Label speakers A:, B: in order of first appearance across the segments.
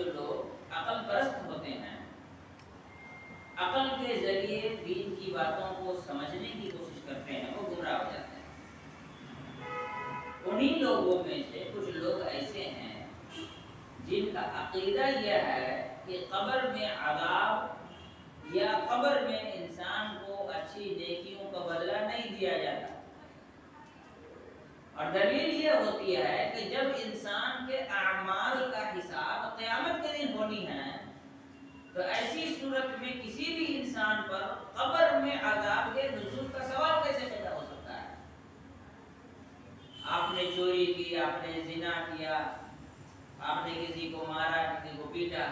A: جو لوگ عقل پرست ہوتے ہیں، عقل کے ذریعے دین کی باتوں کو سمجھنے کی کوشش کرتے ہیں، وہ گمراہ ہو جاتے ہیں۔ انہی لوگوں میں سے کچھ لوگ ایسے ہیں جن کا عقیدہ یہ ہے کہ قبر میں عذاب یا قبر میں انسان کو اچھی نیکیوں کا بدلہ نہیں دیا جاتا، اور دلیل یہ ہوتی ہے کہ جب انسان کے اعمال کا حساب قیامت کے دن ہونی ہے تو ایسی صورت میں کسی بھی انسان پر قبر میں عذاب کے نزول کا سوال کیسے پیدا ہو سکتا ہے؟ آپ نے چوری کی، آپ نے زنا کیا، آپ نے کسی کو مارا، کسی کو پیٹا،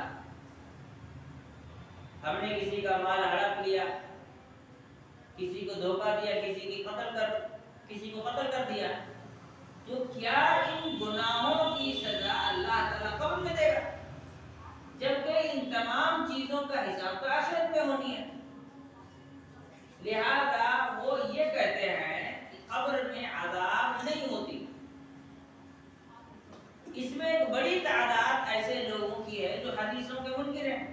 A: ہم نے کسی کا مال ہڑپ لیا، کسی کو دھوکہ دیا، کسی کو قتل کر دیا، تو کیا ان گناہوں کی سزا اللہ تعالیٰ قبر میں دے گا؟ جبکہ ان تمام چیزوں کا حساب تو آخرت میں ہونی ہے۔ لہذا وہ یہ کہتے ہیں کہ قبر میں عذاب نہیں ہوتی۔ اس میں ایک بڑی تعداد ایسے لوگوں کی ہے جو حدیثوں کے منکر ہیں۔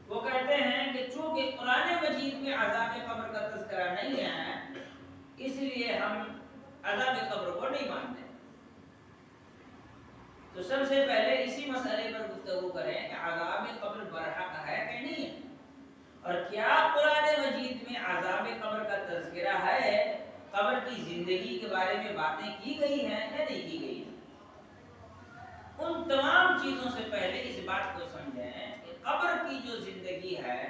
A: وہ کہتے ہیں کہ چونکہ قرآن مجید میں عذاب قبر کا تذکرہ نہیں ہے، اس لیے ہم عذاب قبر کو نہیں مانتے۔ تو سب سے پہلے اسی مسئلے پر گفتگو کریں کہ عذاب قبر برحق ہے کہ نہیں ہے، اور کیا قرآن مجید میں عذاب قبر کا تذکرہ ہے، قبر کی زندگی کے بارے میں باتیں کی گئی ہیں یا نہیں کی گئی ہیں۔ ان تمام چیزوں سے پہلے اس بات کو سمجھیں کہ قبر کی جو زندگی ہے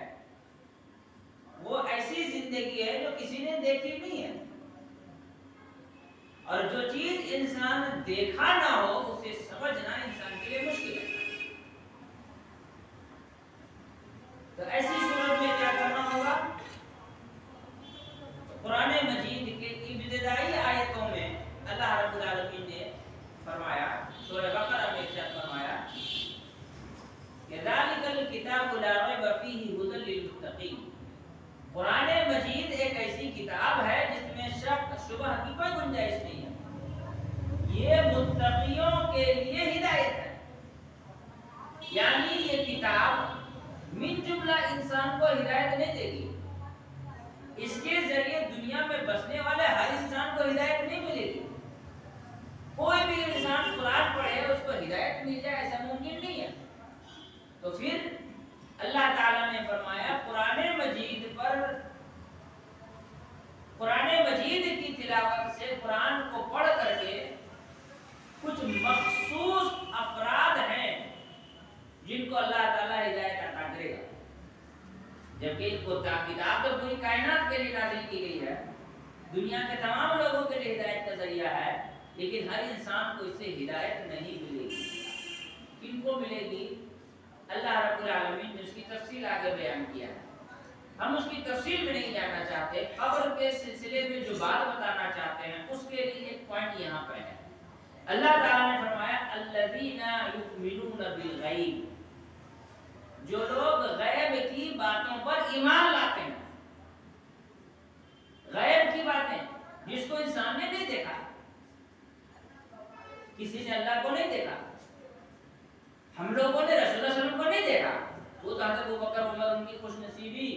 A: وہ ایسی زندگی ہے جو کسی نے دیکھی نہیں ہے، اور جو چیز انسان دیکھا نہ ہو اسے سمجھنا انسان کے لیے مشکل ہے۔ تو ایسی صورت میں کیا کرنا ہوگا؟ قرآن مجید کے ابتدائی آیتوں میں اللہ رب العالمین نے فرمایا، سورہ بقرہ میں ارشاد فرمایا کہ ذالک الکتاب لا ریب فیہ ھدی للمتقین۔ قرآن مجید ایک ایسی کتاب ہے جس میں شک شبہ کی کوئی گنجائش نہیں ہے، یہ متقیوں کے لیے ہدایت ہے۔ یعنی یہ کتاب من جملہ انسان کو ہدایت نہیں دے گی، اس کے ذریعے دنیا میں بسنے والے ہر انسان کو ہدایت نہیں ملے گی۔ کوئی بھی انسان قرآن پڑھے اس کو ہدایت مل جائے ایسا ممکن نہیں ہے۔ تو پھر اللہ تعالیٰ نے فرمایا قرآن مجید کی تلاوت سے، قرآن کو پڑھ کر کے کچھ مخصوص افراد ہیں جن کو اللہ تعالیٰ ہدایت عطا کرے گا، جبکہ ان کو کتاب تو پوری کائنات کے لیے نازل کی گئی ہے، دنیا کے تمام لوگوں کے لیے ہدایت کا ذریعہ ہے، لیکن ہر انسان کو اس سے ہدایت نہیں ملے گی۔ کن کو ملے گی؟ اللہ رب العالمین نے اس کی تفصیل آگے بیان کیا ہے، ہم اس کی تفصیل میں نہیں جانا چاہتے۔ قبر کے سلسلے میں جو بات بتانا چاہتے ہیں اس کے لیے ایک پوائنٹ یہاں پہ ہے۔ اللہ تعالیٰ نے فرمایا الذین یؤمنون بالغیب، جو لوگ غیب کی باتوں پر ایمان لاتے ہیں۔ غیب کی باتیں جس کو انسان نے نہیں دیکھا، کسی نے اللہ کو نہیں دیکھا، ہم لوگوں نے رسول اللہ صلی اللہ علیہ وسلم کو نہیں دیکھا، وہ تو حضرت ابوبکر عمر ان کی خوش نصیبی،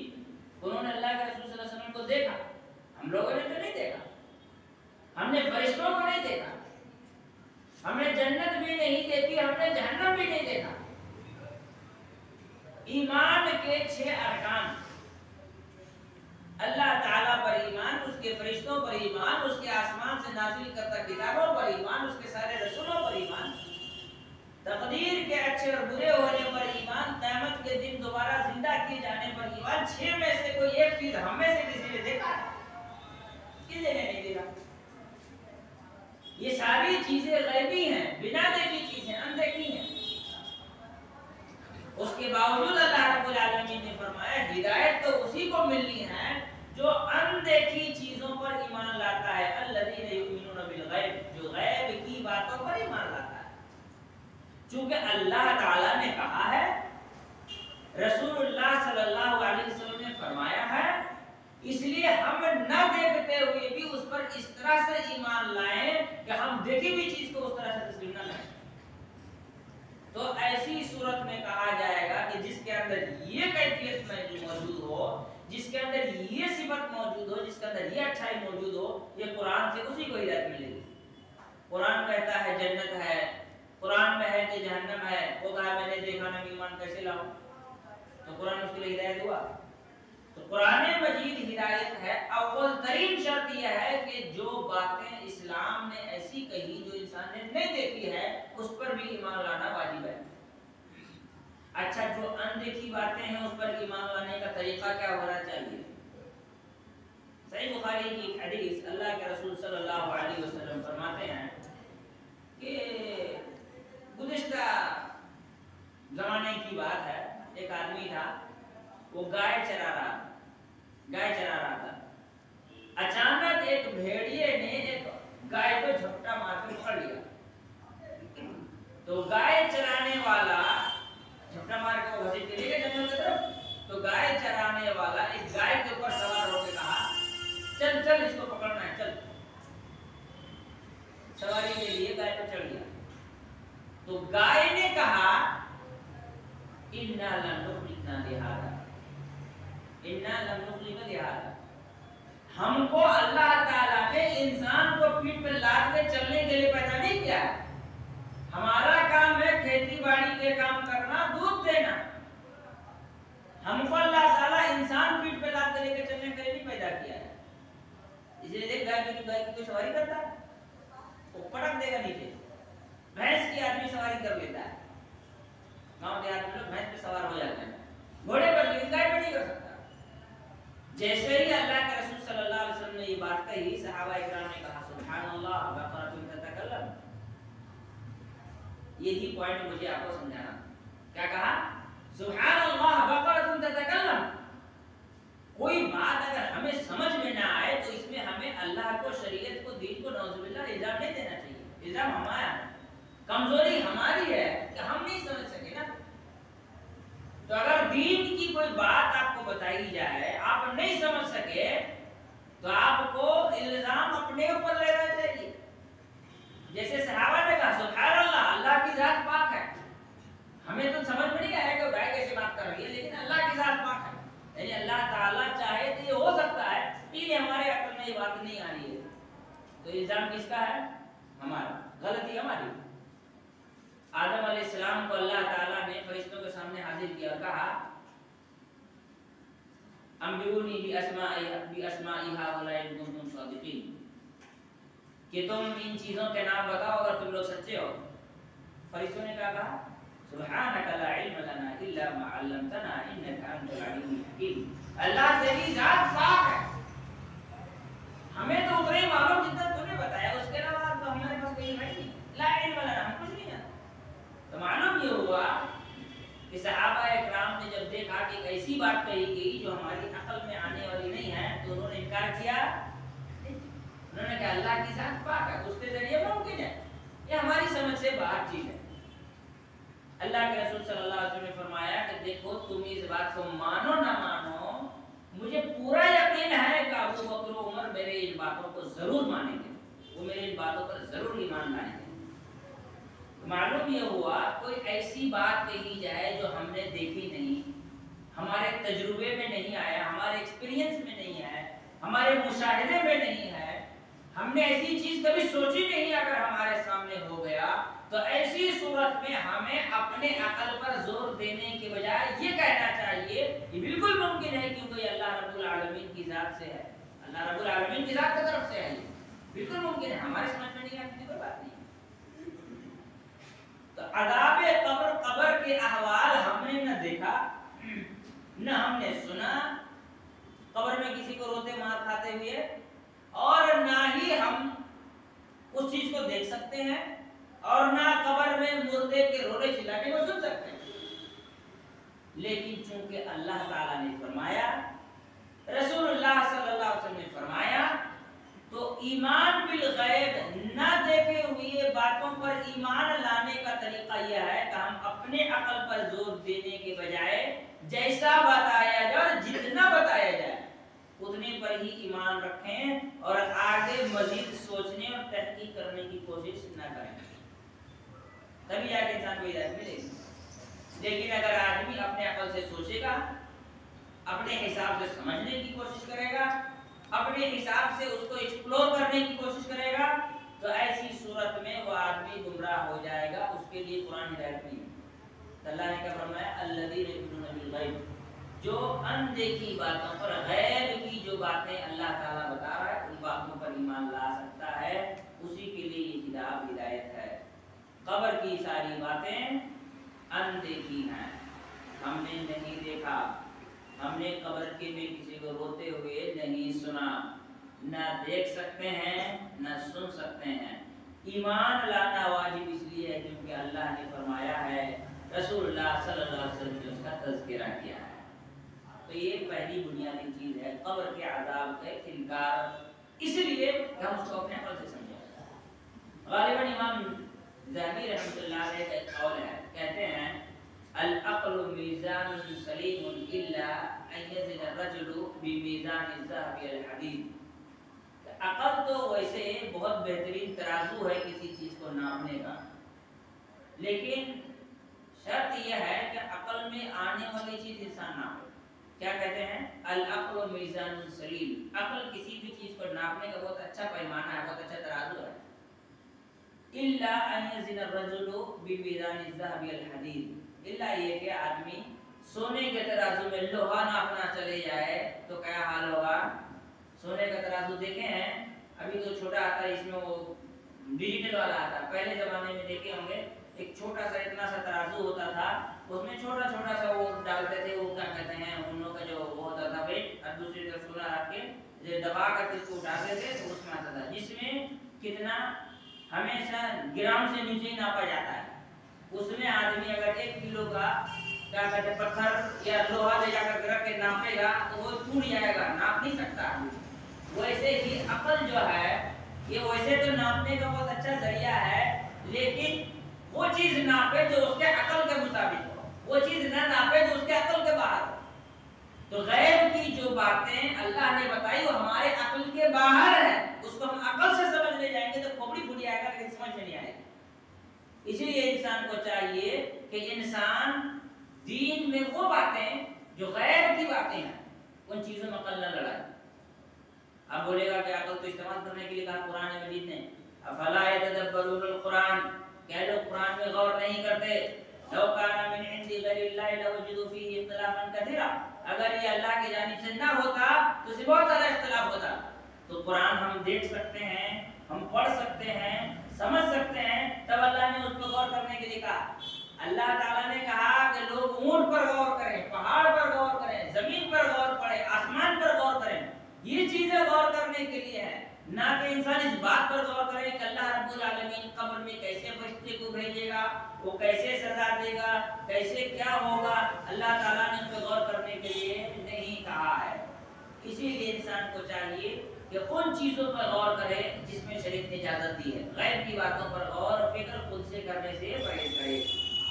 A: انہوں نے اللہ کے رسول صلی اللہ علیہ وسلم کو دیکھا، ہم لوگوں نے تو نہیں دیکھا، ہم نے فرشتوں کو نہیں دیکھا، ہم نے جنت بھی نہیں دیکھی، ہم نے جہنم بھی نہیں دیکھا۔ ایمان کے 6 ارکان، اللہ تعالیٰ پر ایمان، اس کے فرشتوں پر ایمان، اس کے آسمان سے نازل کرتا کتابوں پر ایمان، اس کے سارے رسولوں پر ایمان، تقدیر کے اچھے اور برے ہونے پر ایمان، قیامت کے دن دوبارہ زندہ کیے جانے پر ایمان۔ 6 میں سے کوئی ایک چیز ہم میں سے کسی نے دیکھا ہے؟ کسی نے نہیں دیکھا۔ یہ ساری چیزیں غیبی ہیں، بنا دیکھی چیزیں، اندیکھی ہیں۔ اس کے باوجود اللہ رب العالمین نے فرمایا ہدایت تو اسی کو ملنی ہے جو اندیکھی چیزوں پر ایمان لاتا ہے، الذین یؤمنون بالغیب، جو غیب کی باتوں پر ایمان لاتا ہے۔ چونکہ اللہ تعالیٰ نے کہا ہے، رسول اللہ صلی اللہ علیہ وسلم نے فرمایا ہے، اس لیے ہم نہ دیکھتے ہوئے بھی اس پر اس طرح سے ایمان لائیں کہ ہم دیکھی ہوئی چیز کو اس طرح سے تسلیم نہ لائیں۔ تو ایسی صورت کے اندر یہ کیفیت موجود ہو، جس کے اندر یہ صفت موجود ہو، جس کے اندر یہ اچھائی موجود ہو، یہ قرآن سے اسی کو ہدایت ملے گی۔ قرآن کہتا ہے جنت ہے، قرآن میں ہے کہ جہنم ہے، وہ کہا میں نے دیکھا نہ، ایمان کیسے لاؤں؟ تو قرآن اس کے لیے ہدایت ہوا۔ تو قرآن مجید ہدایت ہے۔ اول ترین شرط یہ ہے کہ جو باتیں اسلام نے ایسی کہی جو انسان نے نہیں دیکھی ہے اس پر بھی ایمان لانا واجب ہے۔ اچھا، جو اندیکھی باتیں ہیں اس پر ایمان لانے کا طریقہ کیا ہونا چاہیے؟ صحیح بخاری کی ایک حدیث، اللہ کے رسول صلی اللہ علیہ وسلم فرماتے ہیں کہ گزشتہ زمانے کی بات ہے، ایک آدمی تھا، وہ گائے چرا رہا تھا۔ اچانک ایک بھیڑیے نے ایک گائے کو جھپٹا مار کر پکڑ لیا۔ تو گائے چرانے والا جھپٹا مار کے وہ گھسیٹ کے لے گیا جنگل کی طرف۔ تو گائے چرانے والا ایک گائے کے اوپر سوار ہو کے کہا چل چل اس کو پکڑنا ہے، چل۔ سواری کے لیے گائے پر چڑھ گیا۔ تو گائے نے کہا اِنَّا لَن نُخْلِقْنَا لِهَذَا، اِنَّا لَن نُخْلِقَ لِهَذَا، ہم کو اللہ تعالیٰ نے انسان کو پیٹھ پہ لاد کے چلنے کے لیے پیدا نہیں کیا ہے۔ ہمارا کام ہے کھیتی باڑی کے کام کرنا، دودھ دینا۔ ہم کو اللہ تعالیٰ انسان پیٹھ پہ لاد کے لے کے چلنے کے لیے نہیں پیدا کیا ہے۔ اس لیے دیکھ گائے کی کوئی سواری کرتا ہے وہ پٹک دے گا نیچے۔ بھینس کی آدمی سواری کر لیتا ہے، گاؤں کے آدمی لوگ بھینس پہ سوار ہو جاتے ہیں، گھوڑے پر، لیکن گائے پہ نہیں کر سکتا۔ جیسے ہی اللہ کے رسول صلی اللہ علیہ وسلم نے یہ بات کہی، صحابہ اکرام نے کہا سبحان اللہ بقرۃ تتکلم۔ یہی پوائنٹ مجھے آپ کو سمجھانا۔ کیا کہا؟ سبحان اللہ بقرۃ تتکلم۔ کوئی بات اگر ہمیں سمجھ میں نہ آئے تو اس میں ہمیں اللہ کو، شریعت کو، دین کو نعوذ باللہ الزام نہیں دینا چاہیے۔ الزام ہمارا ہے، کمزوری ہماری ہے کہ ہم نہیں سمجھ سکے نا۔ تو اگر دین کی کوئی بات آپ کو بتائی جائے، آپ نہیں سمجھ سکے تو آپ کو الزام اپنے اوپر لینا چاہیے۔ جیسے صحابہ نے کہا سبحان اللہ، اللہ کی ذات پاک ہے۔ ہمیں تو سمجھ میں نہیں آیا کہ گائے کیسے بات کر رہی ہے، لیکن اللہ کی ذات پاک ہے، یعنی اللہ تعالیٰ چاہے تو یہ ہو سکتا ہے، لیکن ہمارے عقل میں یہ بات نہیں آ رہی ہے۔ تو الزام کس کا ہے؟ ہمارا، غلطی ہماری۔ آدم علیہ السلام کو اللہ تعالیٰ نے فرشتوں کے سامنے حاضر کیا اور کہا انبئونی باسماء ہؤلاء ان کنتم صادقین، کہ تم ان چیزوں کے نام بتاؤ اگر تم لوگ سچے ہو۔ فرشتوں نے کہا سبحانک لا علم لنا الا ما علمتنا انک انت العلیم الحکیم۔ اللہ تیری ذات پاک ہے، ہمیں تو اتنے معلوم جتنا تو نے بتایا، اس کے علاوہ تو ہمارے پاس کوئی علم نہیں۔ لا علم لنا، ہم کچھ نہیں جانتے۔ تو معلوم یہ ہوا کہ صحابہ اکرام نے جب دیکھا کہ ایک ایسی بات کہی گئی جو ہماری عقل میں آنے والی نہیں ہے تو انہوں نے انکار کیا۔ انہوں نے کہا اللہ کی ذات پاک ہے، اس کے ذریعے ممکن ہے، یہ ہماری سمجھ سے باہر چیز ہے۔ اللہ کے رسول صلی اللہ علیہ وسلم نے فرمایا کہ دیکھو تم اس بات کو مانو نہ مانو، مجھے پورا یقین ہے کہ ابو بکر و عمر میرے ان باتوں کو ضرور مانیں گے، وہ میرے ان باتوں پر ضرور ایمان لائیں گے۔ معلوم یہ ہوا کوئی ایسی بات کہی جائے جو ہم نے دیکھی نہیں، ہمارے تجربے میں نہیں آیا، ہمارے ایکسپیرینس میں نہیں ہے، ہمارے مشاہدے میں نہیں ہے، ہم نے ایسی چیز کبھی سوچی نہیں، اگر ہمارے سامنے ہو گیا تو ایسی صورت میں ہمیں اپنے عقل پر زور دینے کے بجائے یہ کہنا چاہیے یہ بالکل ممکن ہے کیونکہ یہ اللہ رب العالمین کی ذات سے ہے، اللہ رب العالمین کی ذات کی طرف سے ہے، یہ بالکل ممکن ہے، ہمارے سمجھ میں نہیں آتی کوئی بات نہیں۔ تو عذاب قبر کے احوال ہم نے نہ دیکھا نہ ہم نے سنا، قبر میں کسی کو روتے مار کھاتے ہوئے، اور نہ ہی ہم اس چیز کو دیکھ سکتے ہیں، اور نہ قبر میں مردے کے رونے چلانے کو سن سکتے ہیں۔ لیکن چونکہ اللہ تعالیٰ نے فرمایا، رسول اللہ صلی اللہ علیہ وسلم نے فرمایا، تو ایمان بالغیب نہ دیکھے ہوئے باتوں پر ایمان لانے کا طریقہ یہ ہے کہ ہم اپنے عقل پر زور دینے کے بجائے جیسا بتایا جائے اور جتنا بتایا جائے اتنے پر ہی ایمان رکھیں، اور آگے مزید سوچنے اور تحقیق کرنے کی کوشش نہ کریں، تبھی جا کے انسان کو ہدایت ملے گی۔ لیکن اگر آدمی اپنے عقل سے سوچے گا، اپنے حساب سے سمجھنے کی کوشش کرے گا، اپنے حساب سے اس کو ایکسپلور کرنے کی کوشش کرے گا، تو ایسی صورت میں وہ آدمی گمراہ ہو جائے گا، اس کے لیے قرآن ہدایت نہیں ہے۔ اللہ نے کیا فرمایا؟ الذین یؤمنون بالغیب، جو اندیکھی باتوں پر، غیب کی جو باتیں اللہ تعالیٰ بتا رہا ہے ان باتوں پر ایمان لا سکتا ہے، اسی کے لیے یہ کتاب ہدایت ہے۔ قبر کی ساری باتیں اندیکھی ہیں، ہم نے نہیں دیکھا، ہم نے قبر کے میں کسی کو روتے ہوئے نہیں سنا، نہ دیکھ سکتے ہیں نہ سن سکتے ہیں۔ ایمان لانا واجب اس لیے ہے کیونکہ اللہ نے فرمایا ہے، رسول اللہ صلی اللہ علیہ وسلم نے اس کا تذکرہ کیا ہے۔ تو یہ پہلی بنیادی چیز ہے، قبر کے عذاب کا انکار، اس لیے ہم اس کو اپنے عقل سے سمجھیں۔ غالباً امام ذہبی رحمۃ اللہ علیہ کا ایک قول ہے، کہتے ہیں العقل میزان سلیم الا ان یزن الرجل بمیزان الذهب الحدید۔ عقل تو ویسے بہت بہترین ترازو ہے کسی چیز کو ناپنے کا، لیکن شرط یہ ہے کہ عقل میں آنے والی چیز انسان نہ ہو۔ کیا کہتے ہیں؟ العقل میزان سلیم، عقل کسی بھی چیز کو ناپنے کا بہت اچھا پیمانہ ہے، بہت اچھا ترازو ہے۔ الا ان یزن الرجل بمیزان الذهب الحدید، الا یہ کہ آدمی سونے کے ترازو میں لوہا ناپنا چلے جائے تو کیا حال ہوگا؟ سونے کا ترازو دیکھے ہیں؟ ابھی تو چھوٹا آتا ہے، اس میں وہ ڈیجیٹل والا آتا ہے، پہلے زمانے میں دیکھے ہوں گے ایک چھوٹا سا اتنا سا ترازو ہوتا تھا، اس میں چھوٹا چھوٹا سا وہ ڈالتے تھے، وہ کیا کہتے ہیں ان لوگوں کا جو وہ ہوتا تھا ویٹ، اور دوسری طرف سونا رکھ کے دبا کر کے اس کو اٹھاتے تھے تو اس میں آتا تھا، جس میں کتنا ہمیشہ گرام سے نیچے ہی ناپا جاتا ہے۔ اس میں آدمی اگر 1 کلو کا کیا کہتے ہیں پتھر یا لوہا لے جا کر رکھ کے ناپے گا تو وہ ٹوٹ جائے گا، ناپ نہیں سکتا۔ ویسے ہی عقل جو ہے یہ ویسے تو ناپنے کا بہت اچھا ذریعہ ہے، لیکن وہ چیز ناپے جو اس کے عقل کے مطابق ہو، وہ چیز نہ ناپے جو اس کے عقل کے باہر ہو۔ تو غیب کی جو باتیں اللہ نے بتائی وہ ہمارے عقل کے باہر ہے، اس کو ہم عقل سے سمجھنے جائیں گے تو کھوپڑی پھٹ جائے گا، لیکن سمجھ میں نہیں آئے گی۔ اسی لیے انسان کو چاہیے کہ انسان دین میں وہ باتیں جو غیب کی باتیں ہیں ان چیزوں میں عقل نہ لڑائے۔ اب بولے گا کہ عقل تو استعمال کرنے کے لیے کہا قرآن مجید نے، افلا یتدبرون القرآن، کیا لوگ قرآن میں غور نہیں کرتے؟ لو کان من عند غیر اللہ لوجدوا فیہ اختلافا کثیرا، اگر یہ اللہ کی جانب سے نہ ہوتا تو اس میں بہت سارا اختلاف ہوتا۔ تو قرآن ہم دیکھ سکتے ہیں، ہم پڑھ سکتے ہیں، سمجھ سکتے ہیں، تب اللہ نے اس پر غور کرنے کے لیے کہا۔ اللہ تعالیٰ نے کہا کہ لوگ اونٹ پر غور کریں، پہاڑ پر غور کریں، زمین پر غور کریں، آسمان پر غور کریں، یہ چیزیں غور کرنے کے لیے ہیں، نہ کہ انسان اس بات پر غور کرے کہ اللہ رب العالمین قبر میں کیسے فرشتے کو بھیجے گا، وہ کیسے سزا دے گا، کیسے کیا ہوگا۔ اللہ تعالیٰ نے اس پر غور کرنے کے لیے نہیں کہا ہے۔ اسی لیے انسان کو چاہیے کہ ان چیزوں پر غور کرے جس میں شریعت نے اجازت دی ہے، غیب کی باتوں پر غور و فکر خود سے کرنے سے پرہیز کرے۔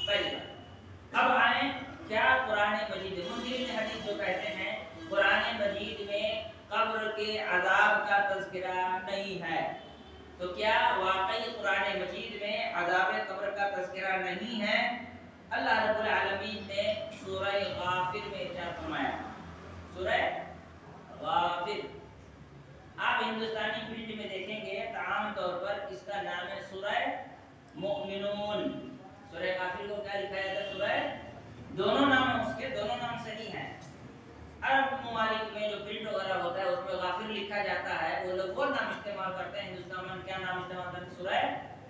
A: پہلی بات، اب آئیں کیا قرآن مجید منکرین حدیث جو کہتے ہیں قرآن مجید میں قبر کے عذاب کا تذکرہ نہیں ہے، تو کیا واقعی قرآن مجید میں عذاب قبر کا تذکرہ نہیں ہے؟ اللہ رب العالمین نے سورہ غافر میں ارشاد فرمایا، سورہ غافر، آپ ہندوستانی پرنٹ میں دیکھیں گے تو عام طور پر اس کا نام ہے سورہ مؤمنون۔ سورہ غافر کو کیا لکھا جاتا ہے؟ سورہ، دونوں نام اس کے دونوں نام صحیح ہیں۔ عرب ممالک میں جو پرنٹ وغیرہ ہوتا ہے اس میں غافر لکھا جاتا ہے، وہ لوگ وہ نام استعمال کرتے ہیں۔ ہندوستان میں کیا نام استعمال کرتے ہیں؟ سورہ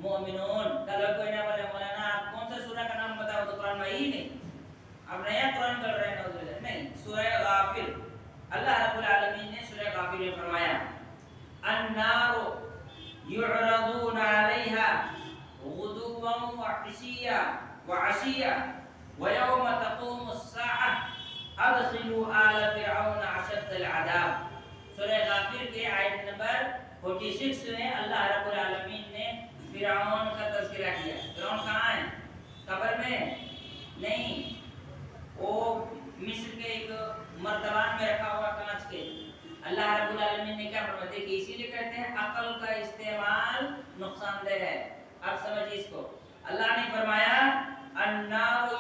A: مؤمنون۔ کل کوئی نہ بولے مولانا آپ کون سے سورہ کا نام بتاؤ تو قرآن میں ہی نہیں، اب نیا قرآن کر رہے ہیں، نہیں، سورہ غافر۔ اللہ رب العالمین نے سورہ غافر میں فرمایا النار يعرضون عليها غدوا وعشيا ويوم تقوم الساعة ادخلوا آل فرعون اشد العذاب۔ سورہ غافر کے آیت نمبر 46 میں اللہ رب العالمین نے فرعون کا تذکرہ کیا۔ فرعون کہاں ہے؟ قبر میں نہیں، وہ مصر کے ایک مرتبان میں رکھا ہوا کانچ کے۔ اللہ رب العالمین نے کیا فرمایا کہ اسی لیے کہتے ہیں عقل کا استعمال نقصان دہ ہے۔ اب سمجھیے اس کو، اللہ نے فرمایا النار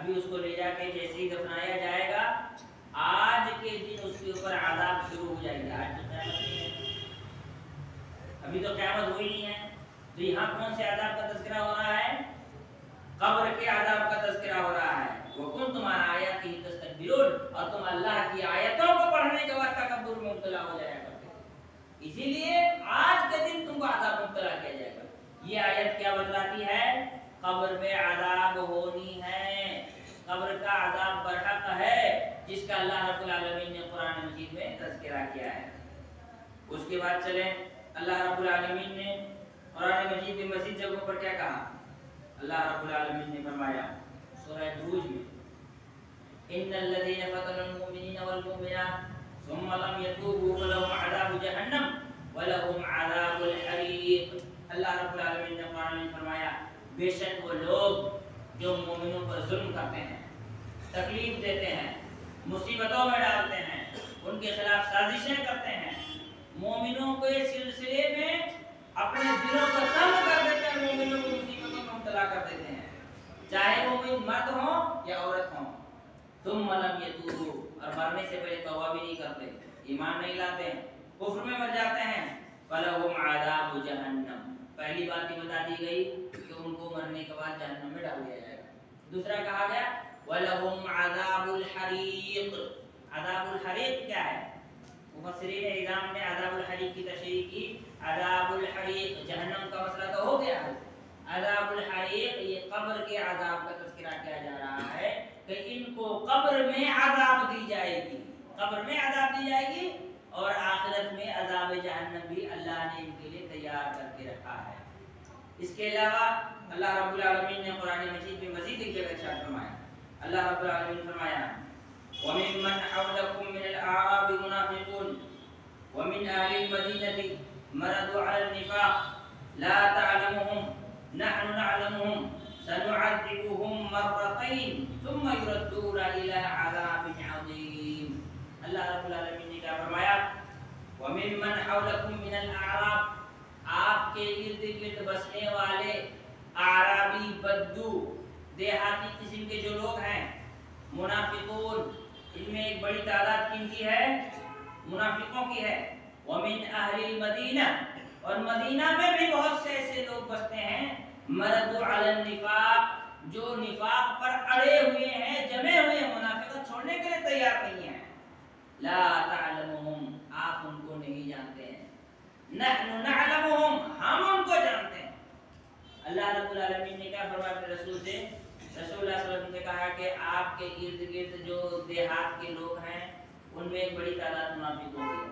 A: ابھی اس کو لے جا کے جیسے ہی دفنایا جائے گا آج کے دن اس کے اوپر عذاب شروع ہو جائے گا. آج تو قیامت نہیں ہے, ابھی تو قیامت ہوئی نہیں ہے. تو یہاں کون سے عذاب کا تذکرہ ہو رہا ہے؟ قبر کے عذاب کا تذکرہ ہو رہا ہے. وَكُنْتُمْ عَنْ آيَاتِهِ تَسْتَكْبِرُونَ, اور تم اللہ کی آیتوں کو پڑھنے کے بعد تکبر میں مبتلا ہو جایا کرتے تھے. اسی لیے آج کے دن تم کو عذاب مبتلا کیا جائے گا. یہ آیت کیا بتلاتی ہے؟ قبر میں عذاب ہونی ہے, قبر کا عذاب برحق ہے, جس کا اللہ رب العالمین نے قرآن مجید میں تذکرہ کیا ہے. اس کے بعد چلیں, اللہ رب العالمین نے قرآن مجید میں مزید جگہوں پر کیا کہا؟ اللہ رب العالمین نے فرمایا سورہ بروج میں, ان الذين فتنوا المؤمنين والمؤمنات ثم لم يتوبوا فلهم عذاب جہنم ولهم عذاب الحریق. اللہ رب العالمین نے قرآن میں فرمایا بے شک وہ لوگ جو مومنوں پر ظلم کرتے ہیں, تکلیف دیتے ہیں, مصیبتوں میں ڈالتے ہیں, ان کے خلاف سازشیں کرتے ہیں, مومنوں کے سلسلے میں اپنے دلوں کو تنگ کر دیتے ہیں, مومنوں کو مصیبتوں میں مبتلا کر دیتے ہیں, چاہے وہ مرد ہوں یا عورت ہوں. ثم لم يتوبوا, اور مرنے سے پہلے توبہ بھی نہیں کرتے, ایمان نہیں لاتے, کفر میں مر جاتے ہیں. فلهم عذاب جہنم, پہلی بات یہ بتا دی گئی کہ ان کو مرنے کے بعد جہنم میں ڈال دیا جائے گا. دوسرا کہا گیا ولهم عذاب الحریق. عذاب الحریق کیا ہے؟ مفسرین اعظام نے عذاب الحریق کی تشریح کی. عذاب الحریق جہنم کا مسئلہ تو ہو گیا ہے, عذاب الحریق یہ قبر کے عذاب کا تذکرہ کیا جا رہا ہے کہ ان کو قبر میں عذاب دی جائے گی, قبر میں عذاب دی جائے گی, اور آخرت میں عذاب جہنم بھی اللہ نے ان کے لیے تیار کر کے رکھا ہے. اس کے علاوہ اللہ رب العالمین نے قرآن مجید میں مزید ایک جگہ ارشاد فرمایا. اللہ رب العالمین فرمایا وَمِمَّنْ حَوْلَكُمْ مِنَ الْأَعْرَابِ مُنَافِقُونَ وَمِنْ أَهْلِ الْمَدِينَةِ مَرَدُوا عَلَى النِّفَاقِ لَا تَعْلَمُهُمْ نَحْنُ نَعْلَمُهُمْ سَنُعَذِّبُهُمْ مَرَّتَيْنِ ثُمَّ يُرَدُّونَ إِلَى عَذَابٍ عَظِيمٍ. اللہ رب العالمین نے کیا فرمایا؟ وَمِمَّنْ حَوْلَكُمْ مِنَ الْأَعْرَابِ, آپ کے ارد گرد بسنے والے اعرابی, بدو, دیہاتی قسم کے جو لوگ ہیں, منافقون, ان میں ایک بڑی تعداد کن کی ہے؟ منافقوں کی ہے. وَمِنْ أَهْلِ الْمَدِينَةِ, اور مدینہ میں بھی بہت سے ایسے لوگ بستے ہیں, مَرَدُوا عَلَى النِّفَاقِ, جو نفاق پر اڑے ہوئے ہیں, جمے ہوئے ہیں, منافقت چھوڑنے کے لیے تیار نہیں ہیں. لا تعلمهم, آپ ان کو نہیں جانتے ہیں. نحن نعلمهم, ہم ان کو جانتے ہیں. اللہ رب العالمین نے کیا فرمایا اپنے رسول سے؟ رسول اللہ صلی اللہ علیہ وسلم نے کہا کہ آپ کے ارد گرد جو دیہات کے لوگ ہیں ان میں ایک بڑی تعداد منافق ہوگی.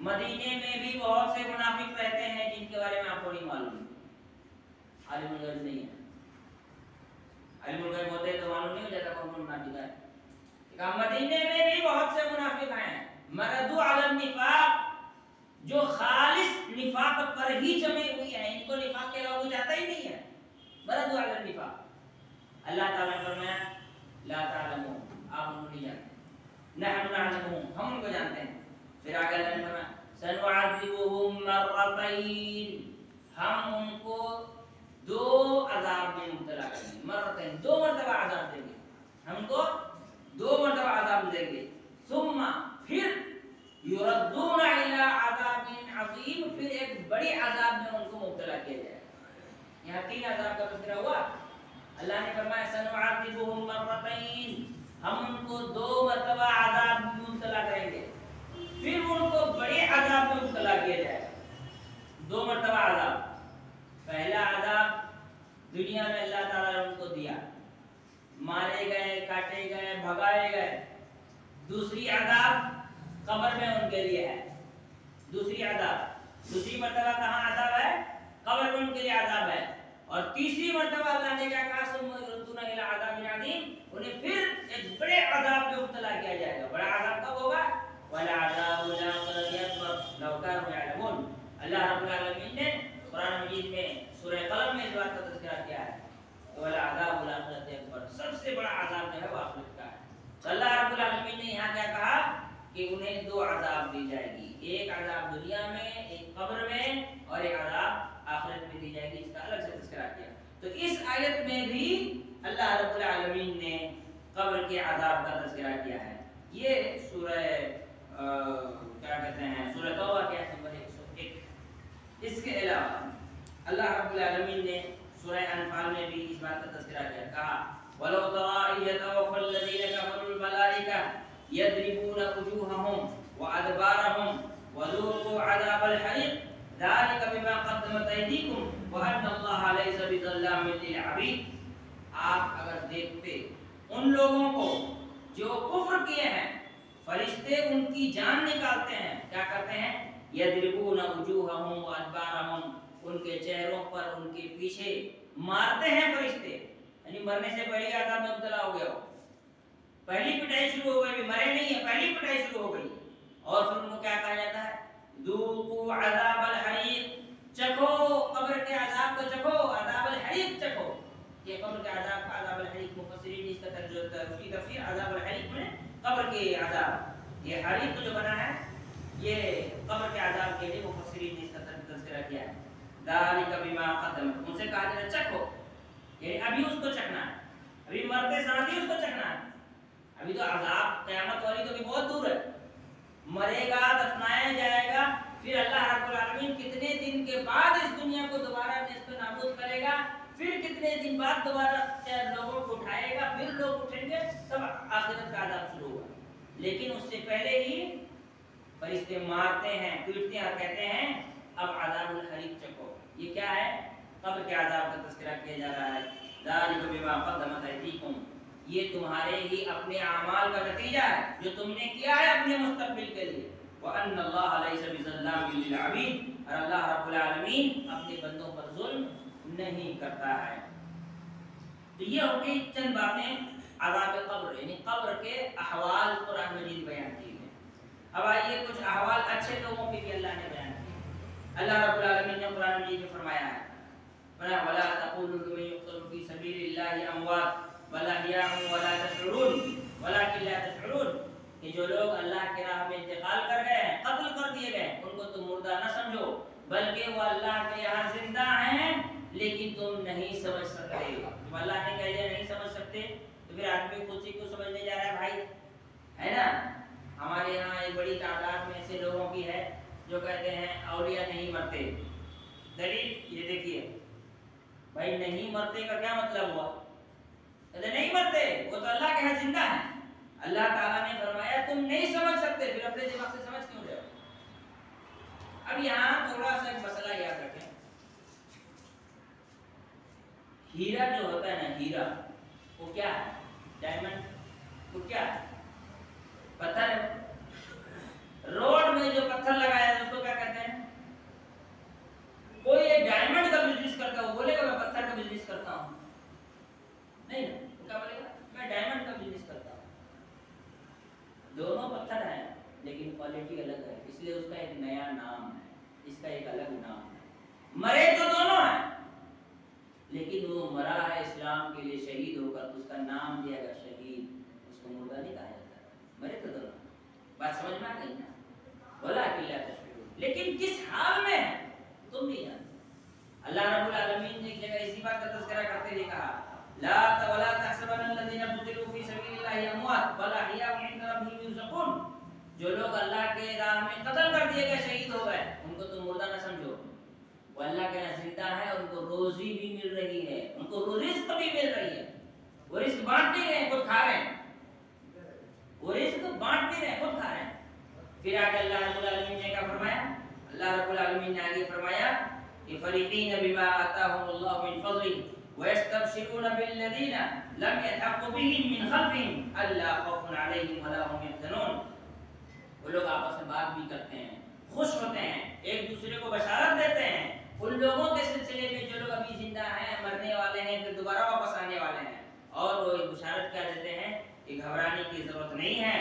A: مدینے میں بھی بہت سے منافق رہتے ہیں جن کے بارے میں آپ کو نہیں معلوم, عالم الغیب نہیں ہے. عالم الغیب ہوتے تو معلوم نہیں ہو جاتا کون منافق ہے. مدینے میں بھی بہت سے منافق ہیں, مردو علی النفاق, جو خالص نفاق پر ہی جمے ہوئی ہیں, ان کو نفاق کے علاوہ کچھ آتا ہی نہیں ہے. مردو علی النفاق. اللہ تعالیٰ نے فرمایا لا تعلمون, آپ ان کو نہیں جانتے. نحن نعلمون, ہم ان کو جانتے ہیں. پھر آگے اللہ نے فرمایا سنعذبهم مرتين, ہم ان کو 2 عذاب میں مبتلا کریں گے. مرتين, 2 مرتبہ عذاب دیں گے, ہم ان کو 2 مرتبہ عذاب دیں گے. ثم, پھر یردون الی عذاب عظیم, پھر ایک بڑی عذاب میں ان کو مبتلا کیا جائے. یہاں 3 عذاب کا تذکرہ ہوا. اللہ نے فرمایا سنعذبهم مرتين, ہم ان کو 2 مرتبہ عذاب میں مبتلا کریں گے, پھر ان کو بڑے عذاب میں مبتلا کیا جائے. 2 مرتبہ عذاب. پہلا عذاب دنیا میں اللہ تعالیٰ نے ان کو دیا, مارے گئے, کاٹے گئے, بھگائے گئے. دوسری عذاب قبر میں ان کے لیے ہے. دوسری مرتبہ کہاں عذاب ہے؟ قبر میں ان کے لیے عذاب ہے. اور تیسری مرتبہ اللہ نے کیا کہا؟ ثم یردون الی عذاب عظیم, انہیں پھر ایک بڑے عذاب میں مبتلا کیا جائے گا. بڑا عذاب کب ہوگا؟ وَلَعَذَابُ الْآخِرَةِ أَكْبَرُ لَوْ كَانُوا يَعْلَمُونَ. اللہ رب العالمین نے قرآن مجید میں سورہ قلم میں اس بات کا تذکرہ کیا ہے کہ وَلَعَذَابُ الْآخِرَةِ أَكْبَرُ, سب سے بڑا عذاب جو ہے وہ آخرت کا ہے. تو اللہ رب العالمین نے یہاں کیا کہا کہ انہیں 2 عذاب دی جائے گی, ایک عذاب دنیا میں, ایک قبر میں, اور ایک عذاب آخرت میں دی جائے گی. اس کا الگ سے تذکرہ کیا. تو اس آیت میں بھی اللہ رب العالمین نے قبر کے عذاب کا تذکرہ کیا ہے. یہ سورہ کیا کہتے ہیں سورہ توبہ کے آیت نمبر 101. اس کے علاوہ اللہ رب العالمین نے سورہ انفال میں بھی اس بات کا تذکرہ کیا. کہا وَلَوْ تَرَىٰ إِذْ يَتَوَفَّى الَّذِينَ كَفَرُوا الْمَلَائِكَةَ يَضْرِبُونَ وُجُوهَهُمْ وَأَدْبَارَهُمْ وَذُوقُوا عَذَابَ الْحَرِيقِ ذَلِكَ بِمَا قَدَّمَتْ أَيْدِيكُمْ وَأَنَّ اللَّهَ لَيْسَ بِظَلَّامٍ لِّلْعَبِيدِ. آپ اگر دیکھتے ان لوگوں کو جو کفر کیے ہیں، فرشتے ان کی جان نکالتے ہیں. کیا کرتے ہیں؟ یضربون وجوہہم وادبارہم، ان کے چہروں پر ان کے پیچھے مارتے ہیں فرشتے. یعنی مرنے سے پہلے عذاب میں مبتلا ہو گیا ہو، پہلی پٹائی شروع ہو گئی، مرے نہیں ہے، پہلی پٹائی شروع ہو گئی. اور پھر ان کو کیا کہا جاتا ہے؟ ذوقوا عذاب الحریق، چکھو قبر کے عذاب کو، چکھو عذاب الحریق چکھو. یہ قبر کے عذاب کا عذاب الحریق مفسرین اس کا تفسیر عذاب الحریق میں قبر کے عذاب، یہ حریق جو بنا ہے یہ قبر کے عذاب کے لیے مفسرین نے اس کا تذکرہ کیا ہے. ذالک بما قدمت، ان سے کہا جاتا ہے چکھو، یعنی ابھی اس کو چکھنا ہے، ابھی مرتے ساتھ ہی اس کو چکھنا ہے. ابھی تو عذاب قیامت والی تو بھی بہت دور ہے. مرے گا، دفنایا جائے گا، پھر اللہ رب العالمین کتنے دن کے بعد اس دنیا کو دوبارہ نصف نابود کرے گا، پھر کتنے دن بعد دوبارہ لوگوں کو اٹھائے گا، پھر لوگ اٹھیں گے، تب آخرت کا عذاب شروع ہوگا. لیکن اس سے پہلے ہی فرشتے مارتے ہیں، پیٹتے ہیں اور کہتے ہیں اب عذاب الحریق چکھو. یہ کیا ہے؟ قبر کے عذاب کا تذکرہ کیا جا رہا ہے. ذالک بما قدمت ایدیکم، یہ تمہارے ہی اپنے اعمال کا نتیجہ ہے جو تم نے کیا ہے اپنے مستقبل کے لیے. وَأَنَّ اللَّهَ لَيْسَ بِظَلَّامٍ لِّلْعَبِيدِ، اور اللہ رب العالمین اپنے بندوں پر ظلم نہیں کرتا ہے. تو یہ ہو گئی چند باتیں عذاب قبر، یعنی قبر کے احوال قرآن مجید بیان کیے ہیں. اب آئیے کچھ احوال اچھے لوگوں کے بھی اللہ نے بیان کیے. اللہ رب العالمین نے قرآن مجید میں فرمایا ہے وَلَا تَقُولُوا لِمَن يُقْتَلُ فِي سَبِيلِ اللَّهِ أَمْوَاتٌ بَلْ أَحْيَاءٌ وَلَا تَشْعُرُونَ وَلَٰكِن لَا تَشْعُرُونَ، کہ جو لوگ اللہ کی راہ میں انتقال کر گئے ہیں، قتل کر دیے گئے، ان کو تم مردہ نہ سمجھو، بلکہ وہ اللہ کے یہاں زندہ ہیں لیکن تم نہیں سمجھ سکتے. جب اللہ نے کہہ دیا نہیں سمجھ سکتے تو پھر آدمی خود سے کیوں سمجھنے جا رہا ہے بھائی؟ ہے نا؟ ہمارے یہاں ایک بڑی تعداد میں ایسے لوگوں کی ہے جو کہتے ہیں اولیاء نہیں مرتے. دلیل یہ دیکھیے بھائی، نہیں مرتے کا کیا مطلب ہوا؟ کہتے نہیں مرتے، وہ تو اللہ کے ہاں زندہ ہیں. اللہ تعالیٰ نے فرمایا تم نہیں سمجھ سکتے، پھر اپنے دماغ سے سمجھ کیوں رہے ہو؟ اب یہاں تھوڑا سا ایک مسئلہ یاد رکھیں. ہیرا جو ہوتا ہے نا، ہیرا وہ کیا ہے؟ ڈائمنڈ وہ کیا ہے؟ پتھر ہے. روڈ میں جو پتھر لگایا ہے اس کو کیا کہتے ہیں؟ کوئی ایک ڈائمنڈ کا بزنس کرتا ہے وہ بولے گا میں پتھر کا بزنس کرتا ہوں؟ نہیں، وہ کیا بولے گا؟ میں ڈائمنڈ کا بزنس کرتا ہوں. دونوں پتھر ہیں لیکن کوالٹی الگ ہے، اس لیے اس کا ایک نیا نام ہے، اس کا ایک الگ نام ہے. مرے تو دونوں ہیں لیکن وہ مرا ہے اسلام کے لیے شہید ہو کر، تو اس کا نام دیا گیا شہید، اس کو مردہ نہیں کہا جاتا. مرے تو دونوں. بات سمجھ میں آ گئی نا؟ بولا کہ لا تشعرون، لیکن کس حال میں ہے تم نہیں جانتے. اللہ رب العالمین نے ایک جگہ اسی بات کا تذکرہ کرتے ہوئے کہا لا ولا تحسبن الذين قتلوا في سبيل الله اموات بل احياء عند ربهم يرزقون، جو لوگ اللہ کے راہ میں قتل کر دیے گئے، شہید ہو گئے، ان کو تم مردہ نہ سمجھو، وہ اللہ کے یہاں زندہ ہے، ان کو روزی بھی مل رہی ہے، ان کو رزق بھی مل رہی ہے. وہ رزق بانٹ نہیں رہے، خود کھا رہے ہیں. وہ رزق بانٹ نہیں رہے، خود کھا رہے ہیں. پھر آگے اللہ رب العالمین نے کیا فرمایا؟ اللہ رب العالمین نے آگے فرمایا کہ فریقین بما آتاهم اللہ من فضله ويستبشرون بالذین لم يلحقوا بهم من خلفهم الا خوف علیہم ولا هم يحزنون. وہ لوگ آپس میں بات بھی کرتے ہیں، خوش ہوتے ہیں، ایک دوسرے کو بشارت دیتے ہیں ان لوگوں کے سلسلے میں جو لوگ ابھی زندہ ہیں، مرنے والے ہیں، پھر دوبارہ واپس آنے والے ہیں. اور وہ ایک بشارت کیا دیتے ہیں کہ گھبرانے کی ضرورت نہیں ہے،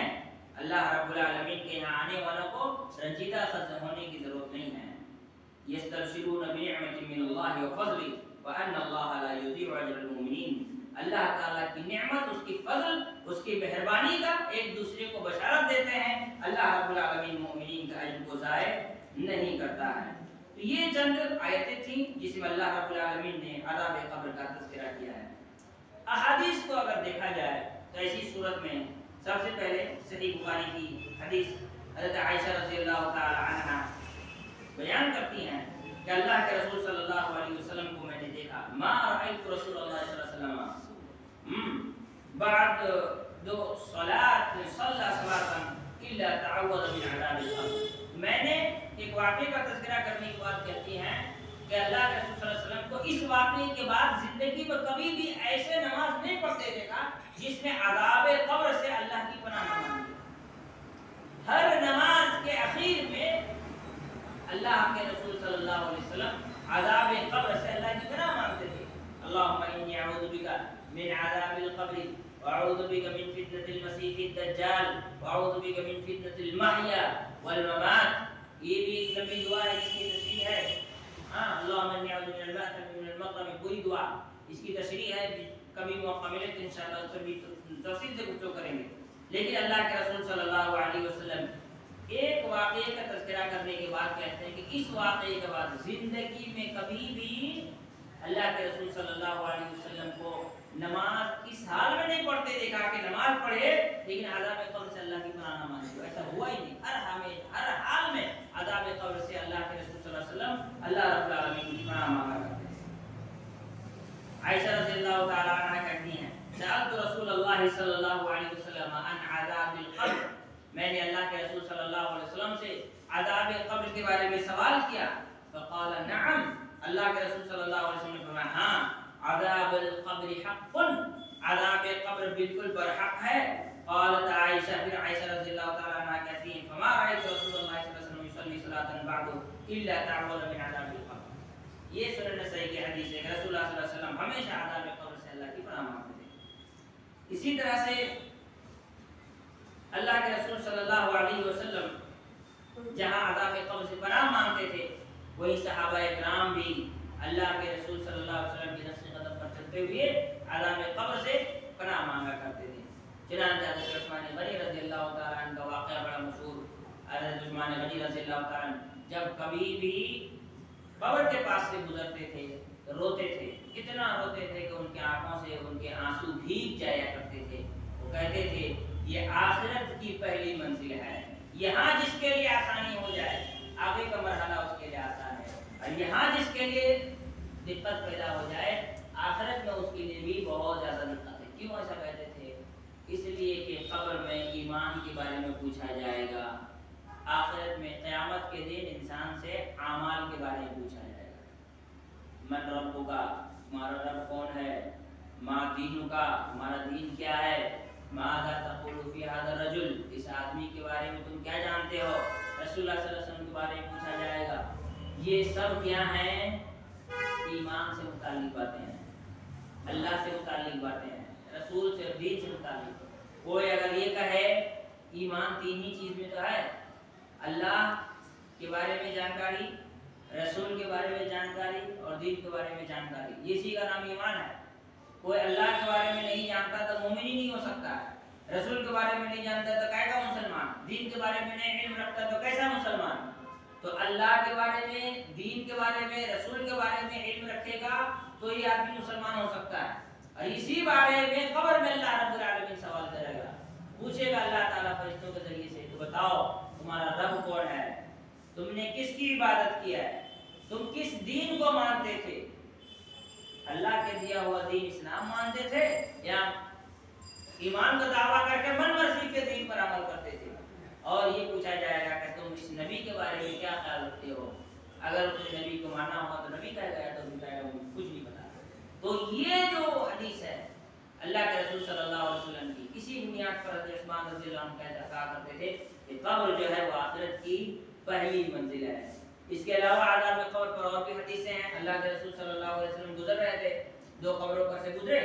A: اللہ رب العالمین کے یہاں آنے والوں کو رنجیدہ ہونے کی ضرورت نہیں ہے. یستبشرون بنعمت من اللہ وفضل وان اللہ لا یضیع اجر المؤمنین. اللہ تعالیٰ کی نعمت، اس کی فضل، اس کی مہربانی کا ایک دوسرے کو بشارت دیتے ہیں. اللہ رب العالمین مومنین کا اجر کو ضائع نہیں کرتا ہے. تو یہ چند آیتیں تھیں جس میں اللہ رب العالمین نے عذاب قبر کا تذکرہ کیا ہے. احادیث دیکھا جائے تو ایسی صورت میں سب سے پہلے صحیح بخاری کی حدیث حضرت عائشہ رضی اللہ تعالی عنہا بیان کرتی ہیں کہ اللہ کے رسول صلی اللہ علیہ وسلم کو میں نے دیکھا، ما رأیت رسول اللہ صلی اللہ علیہ وسلم بعد دو صلاة صلی صلاة الا تعوذ من عذاب القبر۔ میں نے ایک واقعے کا تذکرہ کرنے کے بعد کہتی ہیں کہ اللہ کے رسول صلی اللہ علیہ وسلم کو اس واقعے کے بعد زندگی میں کبھی بھی ایسے نماز نہیں پڑھتے دیکھا جس میں عذاب قبر سے اللہ کی پناہ نہ مانگی۔ ہر نماز کے اخیر میں اللہ کے رسول صلی اللہ علیہ وسلم عذاب قبر سے اللہ کی پناہ مانگتے تھے۔ اللہم انی اعوذ بک من عذاب القبر واعوذ بک من فتنة المسیح الدجال واعوذ بک من فتنة المحیا والممات۔ یہ بھی ایک لمبی دعا ہے، اس کی تشریح ہے اللہم انی اعوذ من المأثم من المغرم، پوری دعا اس کی تشریح ہے، کبھی موقع ملے تو انشاءاللہ اس پر بھی تفصیل سے گفتگو کریں گے۔ لیکن اللہ کے رسول صلی اللہ علیہ وسلم ایک واقعے کا تذکرہ کرنے کے بعد کہتے ہیں کہ اس واقعے کے بعد زندگی میں کبھی بھی اللہ کے رسول صلی اللہ علیہ وسلم کو نماز اس حال میں نہیں پڑھتے دیکھا کہ نماز پڑھے لیکن عذاب قبر سے اللہ کی پناہ نہ مانگے، ایسا ہوا ہی نہیں۔ ہر حال میں عذاب قبر سے اللہ کے رسول صلی اللہ علیہ وسلم اللہ رب العالمین کی پناہ مانگا کرتے ہیں۔ عائشہ رضی اللہ تعالی عنہا کہتی ہیں سألت رسول اللہ صلی اللہ علیہ وسلم عن عذاب القبر، میں نے اللہ کے رسول صلی اللہ علیہ وسلم سے عذاب قبر کے بارے میں سوال کیا، فقال نعم، اللہ کے رسول صلی اللہ علیہ وسلم نے فرمایا ہاں عذاب القبر حق، عذاب قبر بالکل برحق ہے۔ قالت عائشہ، پھر عائشہ رضی اللہ تعالی عنہا کہتی ہیں فما رأیت رسول اللہ صلی اللہ علیہ وسلم یصلی صلاۃ بعد الا تعوذ من عذاب القبر۔ یہ سنن نسائی کی حدیث ہے کہ رسول اللہ صلی اللہ علیہ وسلم ہمیشہ عذاب قبر سے اللہ کی پناہ مانگتے تھے۔ اسی طرح سے اللہ کے رسول صلی اللہ علیہ وسلم جہاں عذاب قبر سے پناہ مانگتے تھے وہی صحابہ اکرام بھی اللہ کے رسول صلی اللہ علیہ وسلم کی نقش قدم پر چلتے ہوئے عذاب قبر سے پناہ مانگا کرتے تھے۔ چنانچہ حضرت عثمان غنی رضی اللہ تعالیٰ عنہ کا واقعہ بڑا مشہور، حضرت عثمان غنی رضی اللہ تعالیٰ عنہ جب کبھی بھی قبر کے پاس سے گزرتے تھے روتے تھے، اتنا روتے تھے کہ ان کی آنکھوں سے ان کے آنسو بھیگ جایا کرتے تھے۔ وہ کہتے تھے یہ آخرت کی پہلی منزل ہے، یہاں جس کے لیے آسانی ہو جائے آگے کا مرحلہ اس کے لیے آسان ہے، اور یہاں جس کے لیے دقت پیدا ہو جائے آخرت میں اس کے لیے بھی بہت زیادہ دقت ہے۔ کیوں ایسا کہتے تھے؟ اس لیے کہ قبر میں ایمان کے بارے میں پوچھا جائے گا، آخرت میں قیامت کے دن انسان سے اعمال کے بارے میں پوچھا جائے گا۔ من رب کا، تمہارا رب کون ہے؟ ما دین کا، تمہارا دین کیا ہے؟ ماذا تقول فی هذا الرجل، اس آدمی کے بارے میں تم کیا جانتے ہو؟ رسول اللہ صلی اللہ علیہ وسلم کے بارے میں پوچھا جائے گا۔ یہ سب کیا ہیں؟ ایمان سے متعلق باتیں ہیں، اللہ سے متعلق باتیں ہیں، رسول سے، دین سے متعلق۔ کوئی اگر یہ کہے ایمان تین ہی چیز میں تو ہے، اللہ کے بارے میں جانکاری، رسول کے بارے میں جانکاری اور دین کے بارے میں جانکاری، یہ اسی کا نام ایمان ہے۔ کوئی اللہ کے بارے میں نہیں جانتا تو مومن ہی نہیں ہو سکتا ہے، رسول کے بارے میں نہیں جانتا تو کہے گا مسلمان، دین کے بارے میں نہیں علم رکھتا تو کیسا مسلمان؟ تو اللہ کے بارے میں، دین کے بارے میں، رسول کے بارے میں علم رکھے گا تو یہ آدمی مسلمان ہو سکتا ہے۔ اور اسی بارے میں قبر میں اللہ رب العالمین سوال کرے گا، پوچھے گا اللہ تعالیٰ فرشتوں کے ذریعے سے، تو بتاؤ تمہارا رب کون ہے، تم نے کس کی عبادت کیا ہے، تم کس دین کو مانتے تھے، اللہ کے دیا ہوا دین اسلام مانتے تھے یا ایمان کا دعویٰ کر کے من مرضی کے دین پر عمل کرتے تھے؟ اور یہ پوچھا جائے گا کہ تم اس نبی کے بارے میں کیا خیال رکھتے ہو، اگر اس نبی کو مانا ہوا تو نبی کہہ گیا تو کہے گا کچھ نہیں پتا۔ تو یہ جو حدیث ہے اللہ کے رسول صلی اللہ علیہ وسلم کی، اسی بنیاد پر حضرت عثمان رضی اللہ عنہ کہا کرتے تھے کہ قبر جو ہے وہ آخرت کی پہلی منزل ہے۔ اس کے علاوہ عذاب قبر پر اور بھی حدیثیں ہیں۔ اللہ کے رسول صلی اللہ علیہ وسلم گزر رہے تھے، دو قبروں پر سے گزرے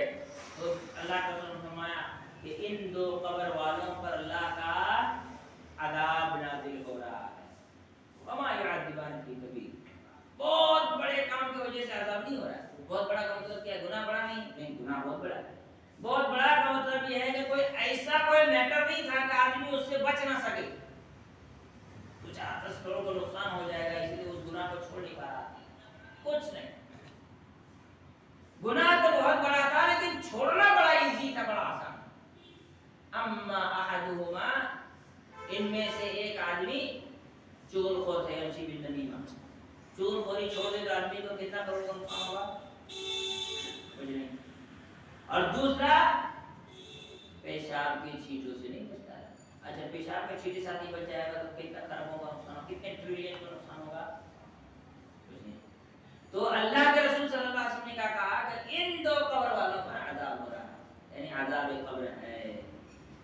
A: تو اللہ کے رسول نے فرمایا کہ ان دو قبر والوں پر اللہ کا عذاب نازل ہو رہا ہے۔ وما يعذبان في كبير، بہت بڑے کام کی وجہ سے عذاب نہیں ہو رہا ہے۔ بہت بڑا کا مطلب کیا ہے؟ گناہ بڑا نہیں، گناہ بہت بڑا ہے۔ بہت بڑا کا مطلب یہ ہے کہ کوئی ایسا کوئی میٹر نہیں تھا کہ آدمی اس سے بچ نہ سکے، کچھ 10 کروڑ کا نقصان ہو جائے گا اس لیے اس گناہ کو چھوڑ نہیں پا رہا، کچھ نہیں۔ گناہ تو بہت بڑا تھا لیکن چھوڑنا بڑا ایزی تھا، بڑا اما احدهما، ان میں سے ایک آدمی چغل خور ہے، اسی بن نمیمہ، چغل خوری چھوڑ دے تو آدمی کو کتنا کروڑ کا نقصان ہوگا؟ کچھ نہیں. اور دوسرا پیشاب کی چھینٹوں سے نہیں بچتا ہے. اچھا پیشاب کی چھینٹی ساتھ نہیں بچ جائے گا تو کتنا کروڑوں کا نقصان ہوگا، کتنے ٹریلین کا نقصان ہوگا؟ کچھ نہیں. تو اللہ کے رسول صلی اللہ علیہ وسلم نے کہا کہ ان دو قبر والوں پر عذاب ہو رہا ہے، یعنی عذاب قبر ہے.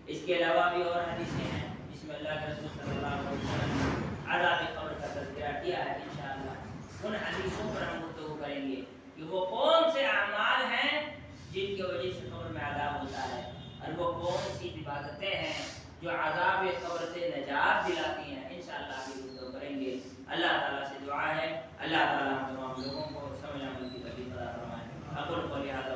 A: اس کے علاوہ بھی اور حدیثیں ہیں جس میں اللہ کے رسول صلی اللہ علیہ وسلم نے عذاب قبر کا تذکرہ کیا ہے. انشاءاللہ ان حدیثوں پر ہم گفتگو کریں گے کہ وہ کون سے اعمال ہیں جن کی وجہ سے قبر میں عذاب ہوتا ہے، اور وہ کون سی عبادتیں ہیں جو عذاب قبر سے نجات دلاتی ہیں. انشاءاللہ آگے گفتگو کریں گے. اللہ تعالیٰ سے دعا ہے اللہ تعالیٰ ہم تمام لوگوں کو سمجھ عمل کی توفیق عطا فرمائے. اقول قولی ھذا